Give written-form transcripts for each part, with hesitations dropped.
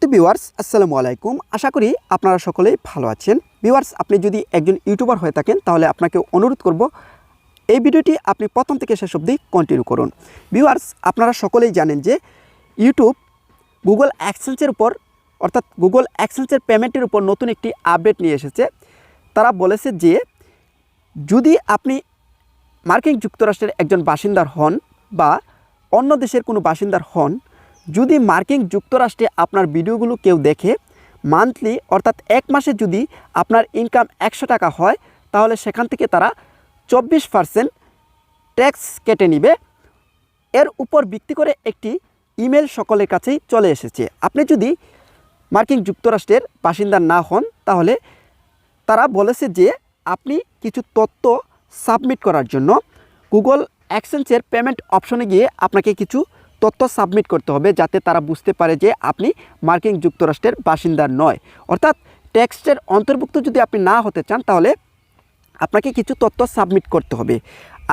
সম্মানিত ভিউয়ার্স আসসালামু আলাইকুম। আশা করি আপনারা সকলেই ভালো আছেন। ভিউয়ার্স, আপনি যদি একজন ইউটিউবার হয়ে থাকেন তাহলে আপনাকে অনুরোধ করব এই ভিডিওটি আপনি প্রথম থেকে শেষ অবধি কন্টিনিউ করুন। ভিউয়ার্স, আপনারা সকলেই জানেন যে ইউটিউব গুগল অ্যাডসেন্সের উপর অর্থাৎ গুগল অ্যাডসেন্সের পেমেন্টের উপর নতুন একটি আপডেট নিয়ে এসেছে। তারা বলেছে যে যদি আপনি মার্কিন যুক্তরাষ্ট্রের একজন বাসিন্দার হন বা অন্য দেশের কোনো বাসিন্দার হন, যদি মার্কিন যুক্তরাষ্ট্রে আপনার ভিডিওগুলো কেউ দেখে, মান্থলি অর্থাৎ এক মাসে যদি আপনার ইনকাম 100 টাকা হয় তাহলে সেখান থেকে তারা 24% ট্যাক্স কেটে নেবে। এর উপর ভিত্তি করে একটি ইমেল সকলের কাছেই চলে এসেছে। আপনি যদি মার্কিন যুক্তরাষ্ট্রের বাসিন্দা না হন তাহলে তারা বলেছে যে আপনি কিছু তথ্য সাবমিট করার জন্য গুগল অ্যাডসেন্সের পেমেন্ট অপশনে গিয়ে আপনাকে কিছু তথ্য সাবমিট করতে হবে, যাতে তারা বুঝতে পারে যে আপনি মার্কিন যুক্তরাষ্ট্রের বাসিন্দা নয়। অর্থাৎ ট্যাক্সের অন্তর্ভুক্ত যদি আপনি না হতে চান তাহলে আপনাকে কিছু তথ্য সাবমিট করতে হবে।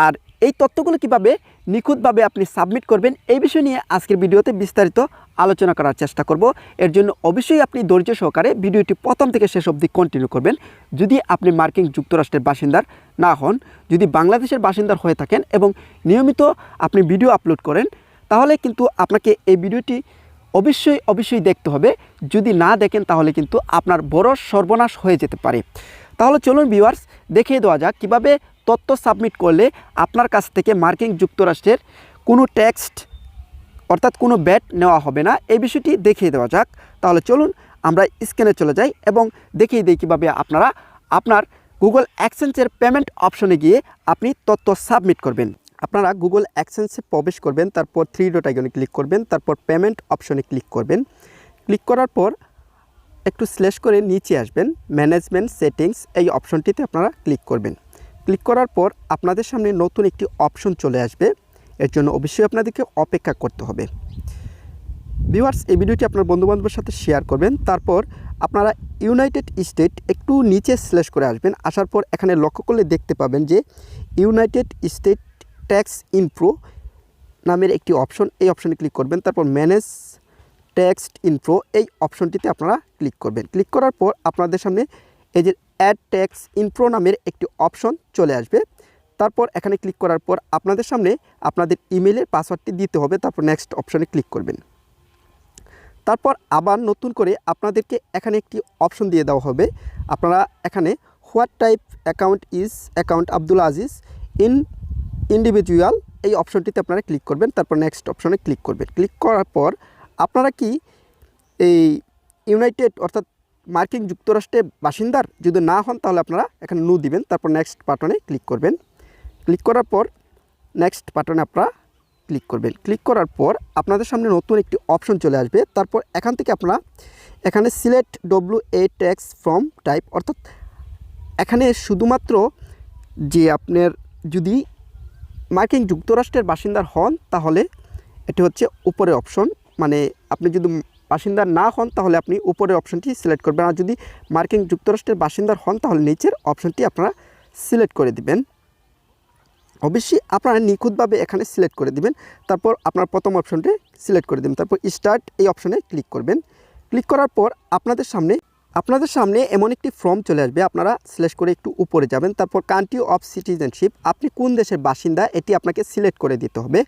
আর এই তথ্যগুলো কিভাবে নিখুঁতভাবে আপনি সাবমিট করবেন এই বিষয় নিয়ে আজকের ভিডিওতে বিস্তারিত আলোচনা করার চেষ্টা করব। এর জন্য অবশ্যই আপনি ধৈর্য সহকারে ভিডিওটি প্রথম থেকে শেষ অবধি কন্টিনিউ করবেন। যদি আপনি মার্কিন যুক্তরাষ্ট্রের বাসিন্দার না হন, যদি বাংলাদেশের বাসিন্দার হয়ে থাকেন এবং নিয়মিত আপনি ভিডিও আপলোড করেন, তাহলে কিন্তু আপনাকে এই ভিডিওটি অবশ্যই দেখতে হবে। যদি না দেখেন তাহলে কিন্তু আপনার বড় সর্বনাশ হয়ে যেতে পারে। তাহলে চলুন ভিউয়ার্স, দেখিয়ে দেওয়া যাক কীভাবে তথ্য সাবমিট করলে আপনার কাছ থেকে মার্কিন যুক্তরাষ্ট্রের কোনো ট্যাক্স অর্থাৎ কোনো ব্যাট নেওয়া হবে না। এই বিষয়টি দেখিয়ে দেওয়া যাক। তাহলে চলুন আমরা স্ক্রিনে চলে যাই এবং দেখিয়ে দিই কীভাবে আপনারা আপনার গুগল অ্যাডসেন্সের পেমেন্ট অপশনে গিয়ে আপনি তথ্য সাবমিট করবেন। আপনারা গুগল অ্যাডসেন্সে প্রবেশ করবেন, তারপর 3 ডট আইকনে ক্লিক করবেন, তারপর পেমেন্ট অপশনে ক্লিক করবেন। ক্লিক করার পর একটু স্ল্যাশ করে নিচে আসবেন, ম্যানেজমেন্ট সেটিংস এই অপশনটিতে আপনারা ক্লিক করবেন। ক্লিক করার পর আপনাদের সামনে নতুন একটি অপশন চলে আসবে। এর জন্য অবশ্যই আপনাদেরকে অপেক্ষা করতে হবে। ভিউয়ার্স, এই ভিডিওটি আপনার বন্ধুবান্ধবের সাথে শেয়ার করবেন। তারপর আপনারা ইউনাইটেড স্টেট একটু নিচে স্ল্যাশ করে আসবেন। আসার পর এখানে লক্ষ্য করলে দেখতে পাবেন যে ইউনাইটেড স্টেট ট্যাক্স ইনফো নামের একটি অপশন, এই অপশনে ক্লিক করবেন। তারপর ম্যানেজ ট্যাক্স ইনফো এই অপশনটিতে আপনারা ক্লিক করবেন। ক্লিক করার পর আপনাদের সামনে এই যে অ্যাড ট্যাক্স ইনফো নামের একটি অপশন চলে আসবে। তারপর এখানে ক্লিক করার পর আপনাদের সামনে আপনাদের ইমেলের পাসওয়ার্ডটি দিতে হবে। তারপর নেক্সট অপশনে ক্লিক করবেন। তারপর আবার নতুন করে আপনাদেরকে এখানে একটি অপশন দিয়ে দেওয়া হবে। আপনারা এখানে what type account is account Abdul Aziz individual এই অপশনটিতে আপনারা ক্লিক করবেন। তারপর নেক্সট অপশনে ক্লিক করবেন। ক্লিক করার পর আপনারা কি এই ইউনাইটেড অর্থাৎ মার্কিন যুক্তরাষ্ট্রের বাসিন্দার যদি না হন তাহলে আপনারা এখানে নো দিবেন। তারপর নেক্সট বাটনে ক্লিক করবেন। ক্লিক করার পর নেক্সট বাটনে আপনারা ক্লিক করবেন। ক্লিক করার পর আপনাদের সামনে নতুন একটি অপশন চলে আসবে। তারপর এখান থেকে আপনারা এখানে select WA tax from type, অর্থাৎ এখানে শুধুমাত্র যে আপনার যদি মার্কিন যুক্তরাষ্ট্রের বাসিন্দার হন তাহলে এটি হচ্ছে উপরের অপশন, মানে আপনি যদি বাসিন্দা না হন তাহলে আপনি উপরের অপশনটি সিলেক্ট করবেন। আর যদি মার্কিন যুক্তরাষ্ট্রের বাসিন্দার হন তাহলে নিচের অপশনটি আপনারা সিলেক্ট করে দিবেন। অবশ্যই আপনারা নিখুঁতভাবে এখানে সিলেক্ট করে দিবেন। তারপর আপনার প্রথম অপশনটি সিলেক্ট করে দেবেন। তারপর স্টার্ট এই অপশনে ক্লিক করবেন। ক্লিক করার পর আপনাদের সামনে এমন একটি ফর্ম চলে আসবে। আপনারা সিলেক্ট করে একটু উপরে যাবেন। তারপর কান্ট্রি অফ সিটিজেনশিপ, আপনি কোন দেশের বাসিন্দা এটি আপনাকে সিলেক্ট করে দিতে হবে।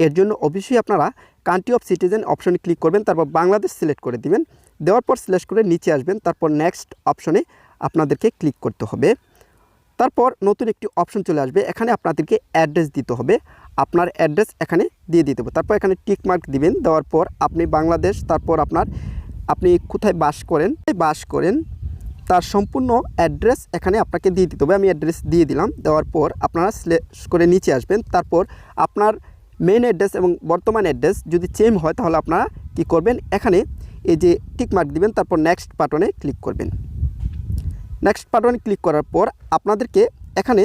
এর জন্য অবশ্যই আপনারা কান্ট্রি অফ সিটিজেন অপশনে ক্লিক করবেন। তারপর বাংলাদেশ সিলেক্ট করে দিবেন। দেওয়ার পর সিলেক্ট করে নিচে আসবেন। তারপর নেক্সট অপশনে আপনাদেরকে ক্লিক করতে হবে। তারপর নতুন একটি অপশন চলে আসবে। এখানে আপনাদেরকে অ্যাড্রেস দিতে হবে। আপনার অ্যাড্রেস এখানে দিয়ে দিতে হবে। তারপর এখানে টিক মার্ক দিবেন। দেওয়ার পর আপনি বাংলাদেশ, তারপর আপনি কোথায় বাস করেন তার সম্পূর্ণ অ্যাড্রেস এখানে আপনাকে দিয়ে দিতে হবে। আমি অ্যাড্রেস দিয়ে দিলাম। দেওয়ার পর আপনারা সিলেক্ট করে নিচে আসবেন। তারপর আপনার মেইন অ্যাড্রেস এবং বর্তমান অ্যাড্রেস যদি সেম হয় তাহলে আপনারা কি করবেন, এখানে এই যে টিক মার্ক দিবেন। তারপর নেক্সট বাটনে ক্লিক করবেন। নেক্সট বাটনে ক্লিক করার পর আপনাদেরকে এখানে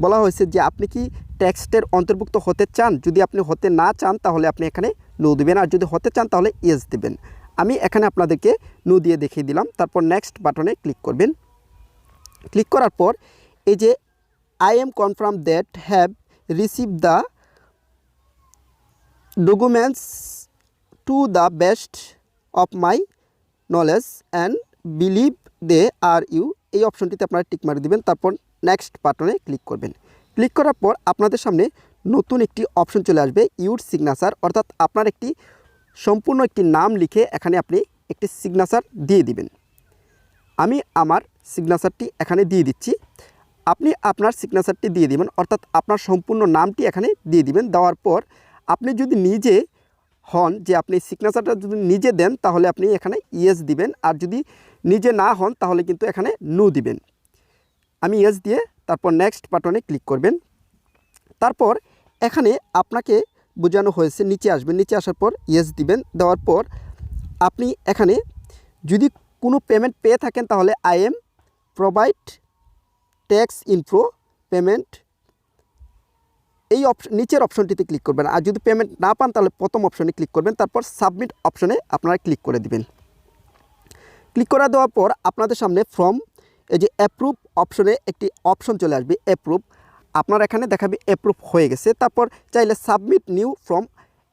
বলা হয়েছে যে আপনি কি ট্যাক্সের অন্তর্ভুক্ত হতে চান। যদি আপনি হতে না চান তাহলে আপনি এখানে নো দিবেন, আর যদি হতে চান তাহলে ইয়েস দিবেন। আমি এখানে আপনাদেরকে নো দিয়ে দেখিয়ে দিলাম। তারপর নেক্সট বাটনে ক্লিক করবেন। ক্লিক করার পর এই যে I am confirm that have receive the documents to the best of my knowledge and believe they are you, এই অপশনটিতে আপনারা টিক মারি দিবেন। তারপর নেক্সট বাটনে ক্লিক করবেন। ক্লিক করার পর আপনাদের সামনে নতুন একটি অপশন চলে আসবে, ইউর সিগনেচার, অর্থাৎ আপনার একটি সম্পূর্ণ একটি নাম লিখে এখানে আপনি একটি সিগনেচার দিয়ে দিবেন। আমি আমার সিগনেচারটি এখানে দিয়ে দিচ্ছি। আপনি আপনার সিগনেচারটি দিয়ে দিবেন, অর্থাৎ আপনার সম্পূর্ণ নামটি এখানে দিয়ে দিবেন। দেওয়ার পর আপনি যদি নিজে হন, যে আপনি সিগনেচারটা যদি নিজে দেন তাহলে আপনি এখানে ইয়েস দিবেন, আর যদি নিজে না হন তাহলে কিন্তু এখানে নো দিবেন। আমি ইয়েস দিয়ে তারপর নেক্সট বাটনে ক্লিক করবেন। তারপর এখানে আপনাকে বোঝানো হয়েছে, নিচে আসবেন, নিচে আসার পর ইয়েস দিবেন। দেওয়ার পর আপনি এখানে যদি কোনো পেমেন্ট পেয়ে থাকেন তাহলে I am provide tax info payment, এই নিচের অপশনটিতে ক্লিক করবেন। আর যদি পেমেন্ট না পান তাহলে প্রথম অপশনে ক্লিক করবেন, তারপর সাবমিট অপশনে আপনারা ক্লিক করে দিবেন। ক্লিক করে দেওয়ার পর আপনাদের সামনে ফর্ম, এই যে অ্যাপ্রুভ অপশনে একটি অপশন চলে আসবে, অ্যাপ্রুভ। আপনার এখানে দেখাবে অ্যাপ্রুভ হয়ে গেছে। তারপর চাইলে সাবমিট নিউ ফর্ম,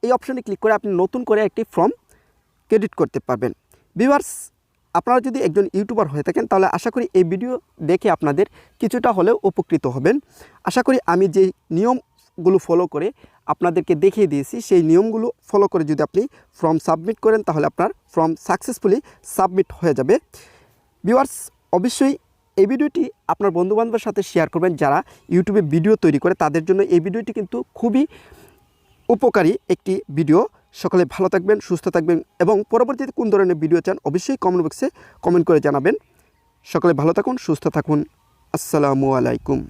এই অপশনে ক্লিক করে আপনি নতুন করে একটি ফর্ম ক্রেডিট করতে পারবেন। ভিউয়ার্স, আপনারা যদি একজন ইউটিউবার হয়ে থাকেন তাহলে আশা করি এই ভিডিও দেখে আপনাদের কিছুটা হলেও উপকৃত হবেন। আশা করি আমি যে নিয়মগুলো ফলো করে আপনাদেরকে দেখিয়ে দিয়েছি সেই নিয়মগুলো ফলো করে যদি আপনি ফর্ম সাবমিট করেন তাহলে আপনার ফর্ম সাকসেসফুলি সাবমিট হয়ে যাবে। ভিউয়ার্স, অবশ্যই এই ভিডিওটি আপনার বন্ধুবান্ধবের সাথে শেয়ার করবেন যারা ইউটিউবে ভিডিও তৈরি করে, তাদের জন্য এই ভিডিওটি কিন্তু খুবই উপকারী একটি ভিডিও। সকলে ভালো থাকবেন, সুস্থ থাকবেন এবং পরবর্তীতে কোন ধরনের ভিডিও চান অবশ্যই কমেন্ট বক্সে কমেন্ট করে জানাবেন। সকলে ভালো থাকুন, সুস্থ থাকুন। আসসালামু আলাইকুম।